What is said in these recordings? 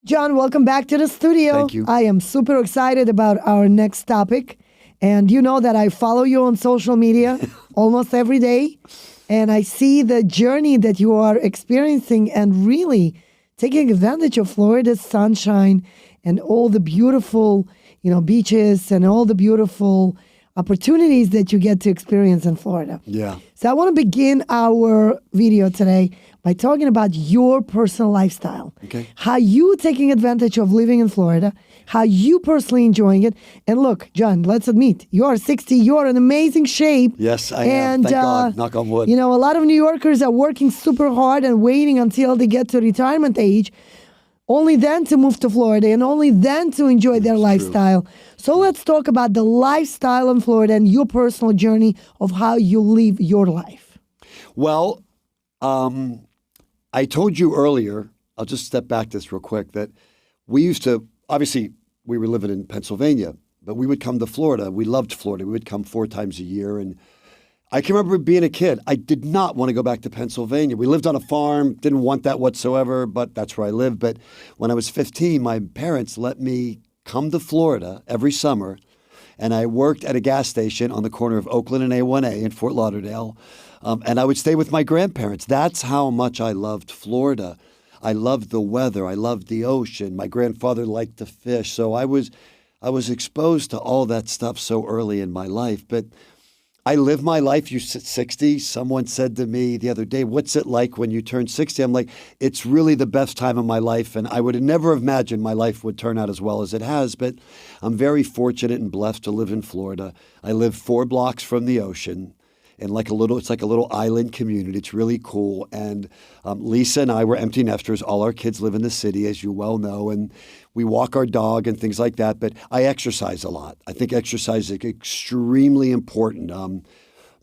John, welcome back to the studio. Thank you. I am super excited about our next topic. And you know that I follow you on social media almost every day. And I see the journey that you are experiencing and really taking advantage of Florida's sunshine and all the beautiful, beaches and all the beautiful opportunities that you get to experience in Florida. Yeah. So I want to begin our video today by talking about your personal lifestyle. Okay. How you taking advantage of living in Florida, how you personally enjoying it. And look, John, let's admit, you are 60, you're in amazing shape. Yes, I am. Thank God. Knock on wood. A lot of New Yorkers are working super hard and waiting until they get to retirement age, only then to move to Florida and only then to enjoy their lifestyle. So let's talk about the lifestyle in Florida and your personal journey of how you live your life. Well, I told you earlier, I'll just step back this real quick, that we used to, obviously, we were living in Pennsylvania, but we would come to Florida. We loved Florida. We would come 4 times a year. And I can remember being a kid. I did not want to go back to Pennsylvania. We lived on a farm, didn't want that whatsoever, but that's where I lived. But when I was 15, my parents let me come to Florida every summer, and I worked at a gas station on the corner of Oakland and A1A in Fort Lauderdale, and I would stay with my grandparents. That's how much I loved Florida. I loved the weather. I loved the ocean. My grandfather liked to fish, so I was exposed to all that stuff so early in my life. But I live my life. You said 60. Someone said to me the other day, what's it like when you turn 60? I'm like, it's really the best time of my life. And I would have never imagined my life would turn out as well as it has. But I'm very fortunate and blessed to live in Florida. I live 4 blocks from the ocean. And it's like a little island community. It's really cool. And Lisa and I were empty nesters. All our kids live in the city, as you well know. And we walk our dog and things like that. But I exercise a lot. I think exercise is extremely important.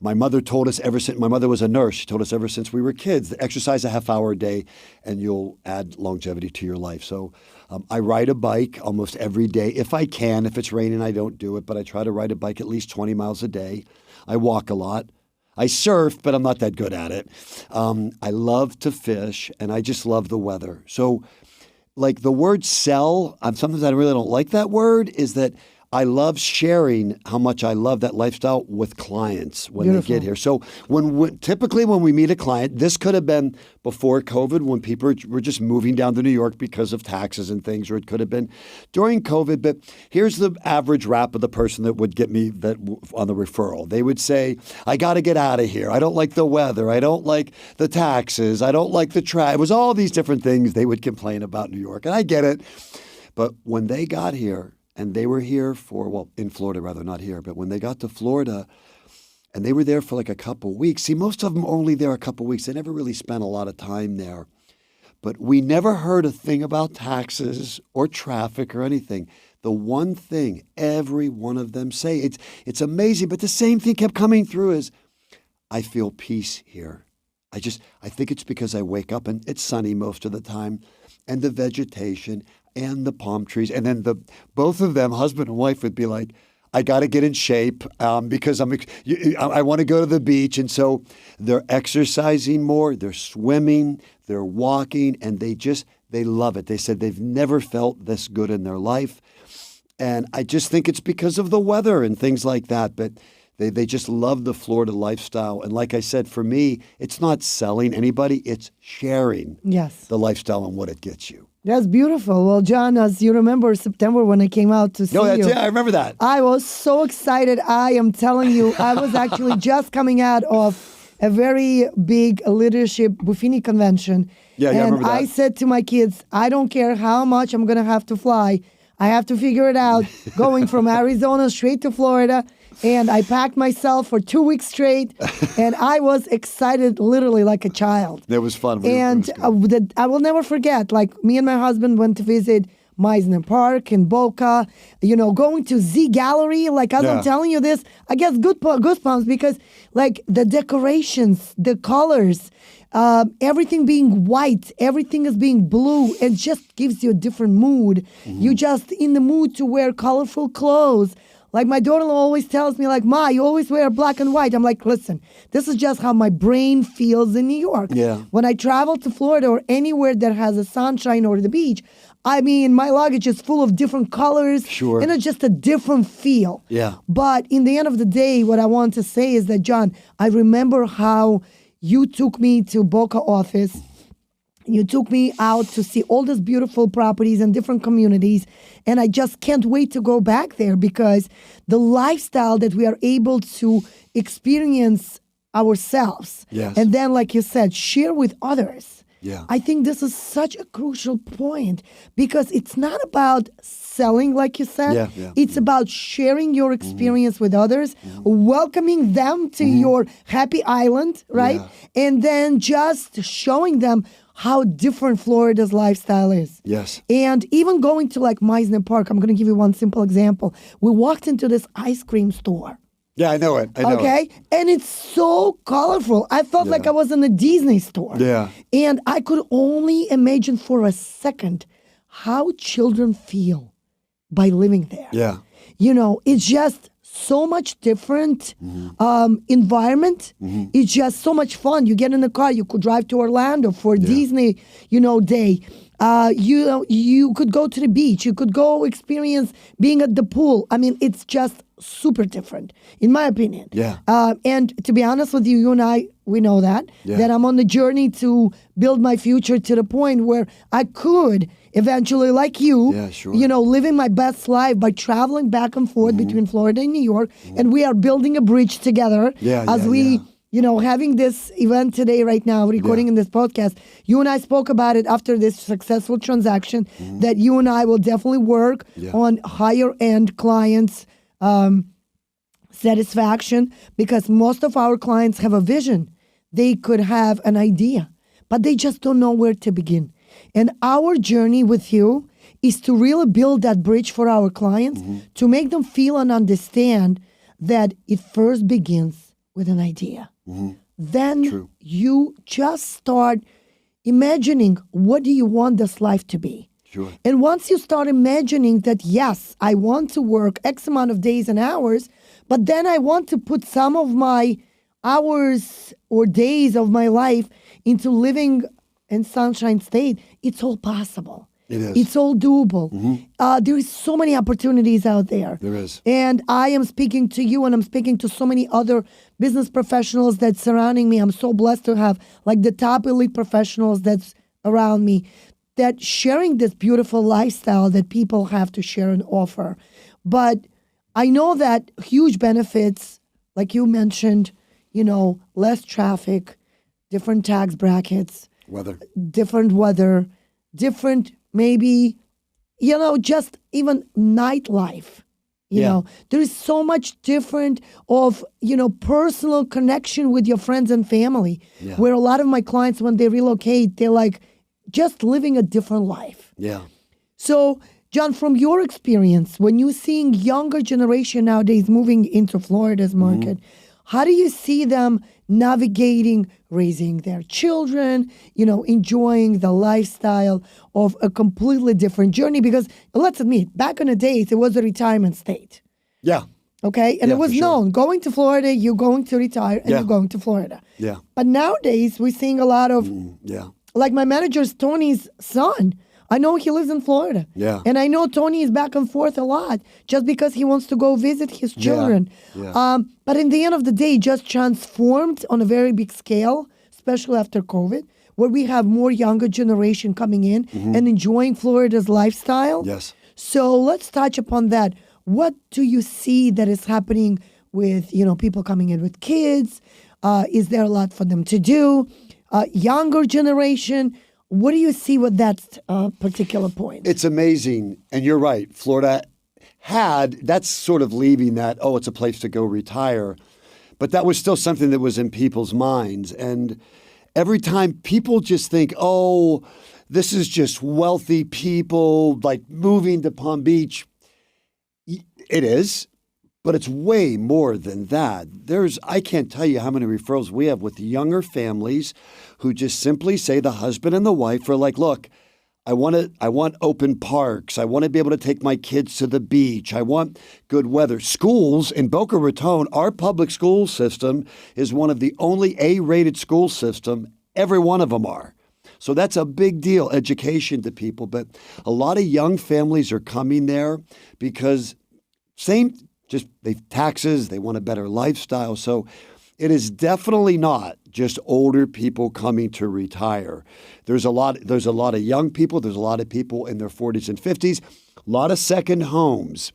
My mother told us my mother was a nurse. She told us ever since we were kids, exercise a half hour a day and you'll add longevity to your life. So I ride a bike almost every day. If I can, if it's raining, I don't do it. But I try to ride a bike at least 20 miles a day. I walk a lot. I surf, but I'm not that good at it. I love to fish, and I just love the weather. So, like the word sell, sometimes I really don't like that word, is that I love sharing how much I love that lifestyle with clients when Beautiful. they get here. So typically when we meet a client, this could have been before COVID when people were just moving down to New York because of taxes and things, or it could have been during COVID. But here's the average rap of the person that would get me on the referral. They would say, I got to get out of here. I don't like the weather. I don't like the taxes. I don't like the traffic. It was all these different things they would complain about New York. And I get it. But when they got here, and they were here in Florida rather, not here. But when they got to Florida and they were there for like a couple weeks, see, most of them are only there a couple weeks. They never really spent a lot of time there. But we never heard a thing about taxes or traffic or anything. The one thing every one of them say, it's amazing, but the same thing kept coming through is, I feel peace here. I think it's because I wake up and it's sunny most of the time, and the vegetation and the palm trees. And then both of them, husband and wife, would be like, I got to get in shape because I want to go to the beach. And so they're exercising more, they're swimming, they're walking, and they love it. They said they've never felt this good in their life. And I just think it's because of the weather and things like that. But they just love the Florida lifestyle. And like I said, for me, it's not selling anybody, it's sharing the lifestyle and what it gets you. That's beautiful. Well, John, as you remember, September when I came out to see you. Yeah, I remember that. I was so excited. I am telling you, I was actually just coming out of a very big leadership Buffini convention. Yeah, I remember that. I said to my kids, I don't care how much I'm going to have to fly. I have to figure it out, going from Arizona straight to Florida. And I packed myself for 2 weeks straight, and I was excited, literally like a child. That was fun. And I will never forget, like me and my husband went to visit Meisner Park in Boca, going to Z Gallery. Like, as I'm telling you this, I guess goosebumps because, like, the decorations, the colors, everything being white, everything is being blue, it just gives you a different mood. Mm-hmm. You're just in the mood to wear colorful clothes. Like my daughter-in-law always tells me, like, Ma, you always wear black and white. I'm like, listen, this is just how my brain feels in New York. Yeah. When I travel to Florida or anywhere that has a sunshine or the beach, I mean, my luggage is full of different colors. Sure. And it's just a different feel. Yeah. But in the end of the day, what I want to say is that, John, I remember how you took me to Boca office. You took me out to see all these beautiful properties and different communities. And I just can't wait to go back there because the lifestyle that we are able to experience ourselves. Yes. And then, like you said, share with others. Yeah. I think this is such a crucial point because it's not about selling, like you said. Yeah. It's about sharing your experience with others, welcoming them to your happy island, right? Yeah. And then just showing them how different Florida's lifestyle is. Yes. And even going to like Meisner Park, I'm going to give you one simple example. We walked into this ice cream store. Yeah, I know it. I know Okay. And it's so colorful. I felt like I was in a Disney store. Yeah. And I could only imagine for a second how children feel by living there. Yeah. You know, it's just so much different environment. It's just so much fun. You get in the car, you could drive to Orlando for Disney, day. You could go to the beach. You could go experience being at the pool. I mean, it's just super different, in my opinion. Yeah. And to be honest with you, you and I, we know that I'm on the journey to build my future to the point where I could eventually, like you, living my best life by traveling back and forth between Florida and New York. And we are building a bridge together having this event today, right now, recording in this podcast. You and I spoke about it after this successful transaction that you and I will definitely work on higher end clients' satisfaction because most of our clients have a vision. They could have an idea, but they just don't know where to begin. And our journey with you is to really build that bridge for our clients, to make them feel and understand that it first begins with an idea. Then you just start imagining, what do you want this life to be? Sure. And once you start imagining that, yes, I want to work X amount of days and hours, but then I want to put some of my hours or days of my life into living in Sunshine State, it's all possible. It is. It's all doable. There is so many opportunities out there. There is. And I am speaking to you and I'm speaking to so many other business professionals that's surrounding me. I'm so blessed to have like the top elite professionals that's around me that sharing this beautiful lifestyle that people have to share and offer. But I know that huge benefits, like you mentioned, less traffic, different tax brackets, different weather, different maybe, just even nightlife. There is so much different of, personal connection with your friends and family, where a lot of my clients, when they relocate, they're like just living a different life. Yeah. So, John, from your experience, when you're seeing younger generation nowadays moving into Florida's market, how do you see them navigating raising their children, enjoying the lifestyle of a completely different journey? Because let's admit, back in the days, it was a retirement state. Yeah. Okay? And it was known, going to Florida, you're going to retire, and you're going to Florida. Yeah. But nowadays, we're seeing a lot of, like my manager's Tony's son. I know he lives in Florida. Yeah. And I know Tony is back and forth a lot just because he wants to go visit his children. Yeah. But in the end of the day, just transformed on a very big scale, especially after COVID, where we have more younger generation coming in and enjoying Florida's lifestyle. Yes. So let's touch upon that. What do you see that is happening with, people coming in with kids? Is there a lot for them to do? Younger generation, what do you see with that particular point? It's amazing. And you're right. Florida that's sort of leaving that, it's a place to go retire. But that was still something that was in people's minds. And every time people just think, this is just wealthy people like moving to Palm Beach. It is. But it's way more than that. I can't tell you how many referrals we have with younger families who just simply say the husband and the wife are like, look, I want open parks. I want to be able to take my kids to the beach. I want good weather. Schools in Boca Raton, our public school system is one of the only A-rated school system. Every one of them are. So that's a big deal, education to people. But a lot of young families are coming there because taxes, they want a better lifestyle. So it is definitely not just older people coming to retire. There's a lot of young people. There's a lot of people in their 40s and 50s. A lot of second homes.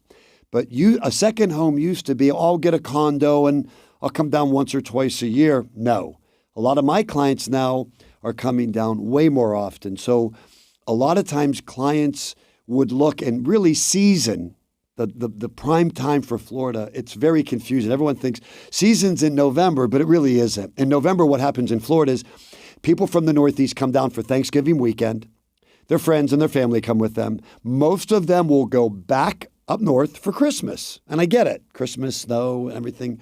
But a second home used to be, I'll get a condo and I'll come down once or twice a year. No. A lot of my clients now are coming down way more often. So a lot of times clients would look and really season the prime time for Florida. It's very confusing. Everyone thinks season's in November, but it really isn't. In November, what happens in Florida is people from the Northeast come down for Thanksgiving weekend. Their friends and their family come with them. Most of them will go back up north for Christmas. And I get it. Christmas, snow, everything.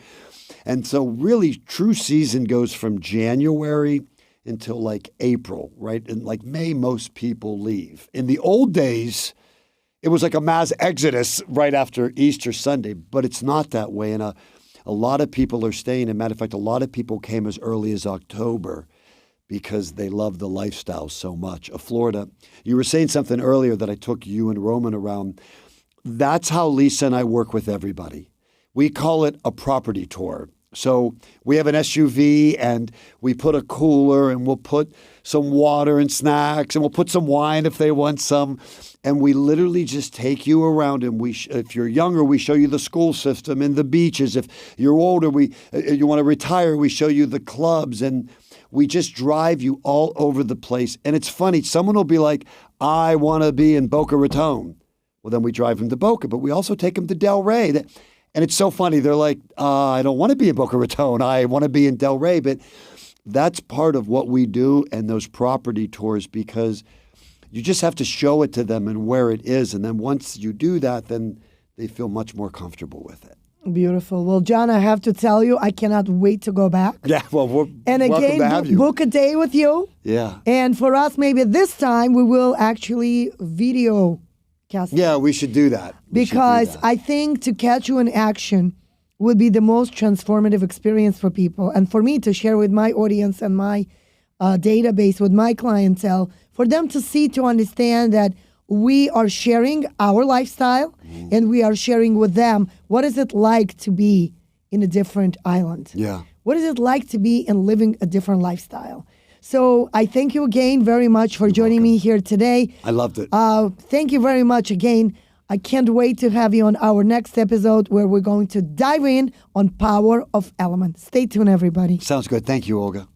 And so really true season goes from January until like April, right? And like May, most people leave. In the old days, it was like a mass exodus right after Easter Sunday, but it's not that way. And a lot of people are staying. As a matter of fact, a lot of people came as early as October because they love the lifestyle so much of Florida. You were saying something earlier that I took you and Roman around. That's how Lisa and I work with everybody. We call it a property tour. So we have an SUV and we put a cooler and we'll put some water and snacks and we'll put some wine if they want some. And we literally just take you around and if you're younger, we show you the school system and the beaches. If you're older, you want to retire, we show you the clubs and we just drive you all over the place. And it's funny, someone will be like, I want to be in Boca Raton. Well, then we drive them to Boca, but we also take them to Del Rey. And it's so funny. They're like, I don't want to be in Boca Raton. I want to be in Del Rey. But that's part of what we do and those property tours because you just have to show it to them and where it is. And then once you do that, then they feel much more comfortable with it. Beautiful. Well, John, I have to tell you, I cannot wait to go back. Yeah, well, welcome to have you. Book a day with you. Yeah. And for us, maybe this time we will actually video cast. Yeah, we should do that. Because I think to catch you in action would be the most transformative experience for people. And for me to share with my audience and my database, with my clientele, for them to see, to understand that we are sharing our lifestyle and we are sharing with them what is it like to be in a different island. Yeah. What is it like to be and living a different lifestyle? So I thank you again very much for joining me here today. I loved it. Thank you very much again. I can't wait to have you on our next episode where we're going to dive in on Power of Element. Stay tuned, everybody. Sounds good. Thank you, Olga.